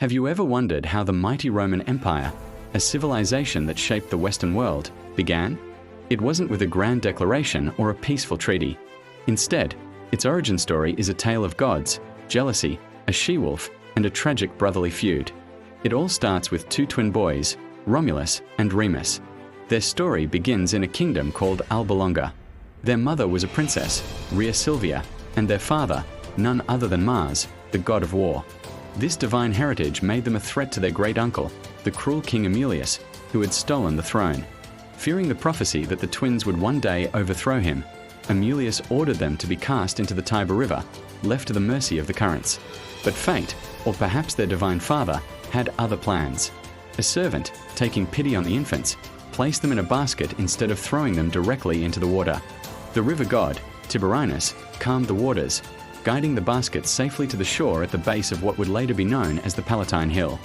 Have you ever wondered how the mighty Roman Empire, a civilization that shaped the Western world, began? It wasn't with a grand declaration or a peaceful treaty. Instead, its origin story is a tale of gods, jealousy, a she-wolf, and a tragic brotherly feud. It all starts with two twin boys, Romulus and Remus. Their story begins in a kingdom called Alba Longa. Their mother was a princess, Rhea Silvia, and their father, none other than Mars, the god of war. This divine heritage made them a threat to their great-uncle, the cruel King Amulius, who had stolen the throne. Fearing the prophecy that the twins would one day overthrow him, Amulius ordered them to be cast into the Tiber River, left to the mercy of the currents. But fate, or perhaps their divine father, had other plans. A servant, taking pity on the infants, placed them in a basket instead of throwing them directly into the water. The river god, Tiberinus, calmed the waters, guiding the basket safely to the shore at the base of what would later be known as the Palatine Hill.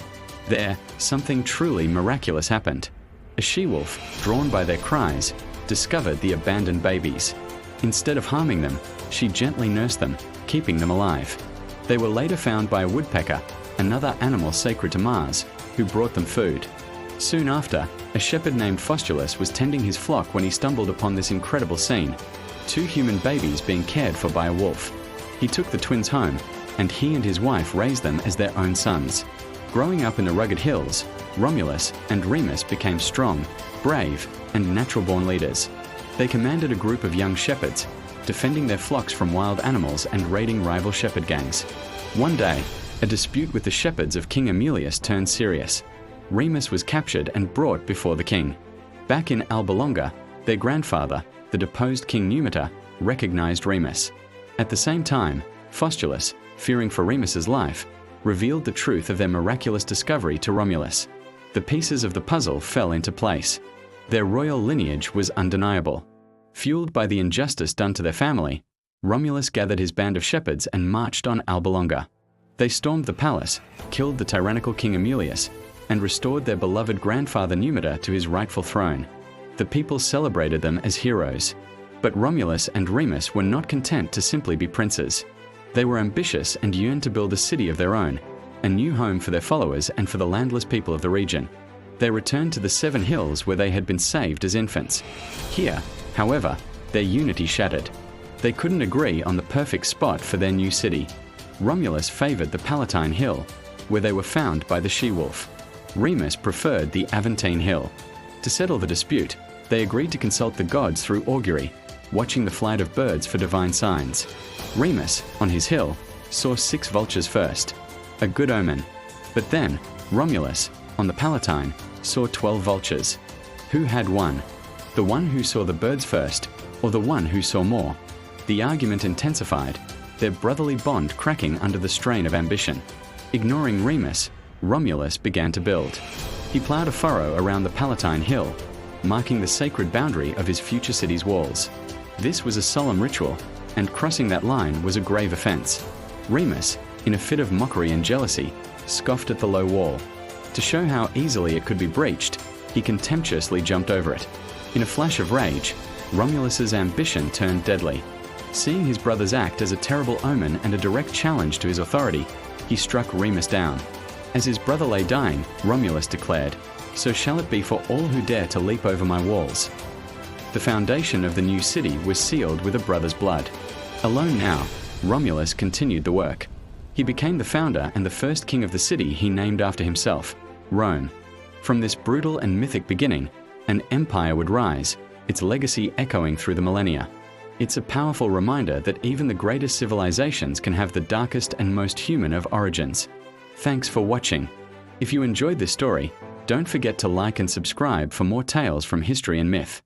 There, something truly miraculous happened. A she-wolf, drawn by their cries, discovered the abandoned babies. Instead of harming them, she gently nursed them, keeping them alive. They were later found by a woodpecker, another animal sacred to Mars, who brought them food. Soon after, a shepherd named Faustulus was tending his flock when he stumbled upon this incredible scene: two human babies being cared for by a wolf. He took the twins home, and he and his wife raised them as their own sons. Growing up in the rugged hills, Romulus and Remus became strong, brave, and natural-born leaders. They commanded a group of young shepherds, defending their flocks from wild animals and raiding rival shepherd gangs. One day, a dispute with the shepherds of King Amulius turned serious. Remus was captured and brought before the king. Back in Alba Longa, their grandfather, the deposed King Numita, recognized Remus. At the same time, Faustulus, fearing for Remus's life, revealed the truth of their miraculous discovery to Romulus. The pieces of the puzzle fell into place. Their royal lineage was undeniable. Fueled by the injustice done to their family, Romulus gathered his band of shepherds and marched on Alba Longa. They stormed the palace, killed the tyrannical King Amulius, and restored their beloved grandfather Numita to his rightful throne. The people celebrated them as heroes. But Romulus and Remus were not content to simply be princes. They were ambitious and yearned to build a city of their own, a new home for their followers and for the landless people of the region. They returned to the 7 hills where they had been saved as infants. Here, however, their unity shattered. They couldn't agree on the perfect spot for their new city. Romulus favored the Palatine Hill, where they were found by the she-wolf. Remus preferred the Aventine Hill. To settle the dispute, they agreed to consult the gods through augury, watching the flight of birds for divine signs. Remus, on his hill, saw 6 vultures first, a good omen. But then, Romulus, on the Palatine, saw 12 vultures. Who had won? The one who saw the birds first, or the one who saw more? The argument intensified, their brotherly bond cracking under the strain of ambition. Ignoring Remus, Romulus began to build. He plowed a furrow around the Palatine Hill, marking the sacred boundary of his future city's walls. This was a solemn ritual, and crossing that line was a grave offense. Remus, in a fit of mockery and jealousy, scoffed at the low wall. To show how easily it could be breached, he contemptuously jumped over it. In a flash of rage, Romulus's ambition turned deadly. Seeing his brother's act as a terrible omen and a direct challenge to his authority, he struck Remus down. As his brother lay dying, Romulus declared, "So shall it be for all who dare to leap over my walls." The foundation of the new city was sealed with a brother's blood. Alone now, Romulus continued the work. He became the founder and the first king of the city he named after himself, Rome. From this brutal and mythic beginning, an empire would rise, its legacy echoing through the millennia. It's a powerful reminder that even the greatest civilizations can have the darkest and most human of origins. Thanks for watching. If you enjoyed this story, don't forget to like and subscribe for more tales from history and myth.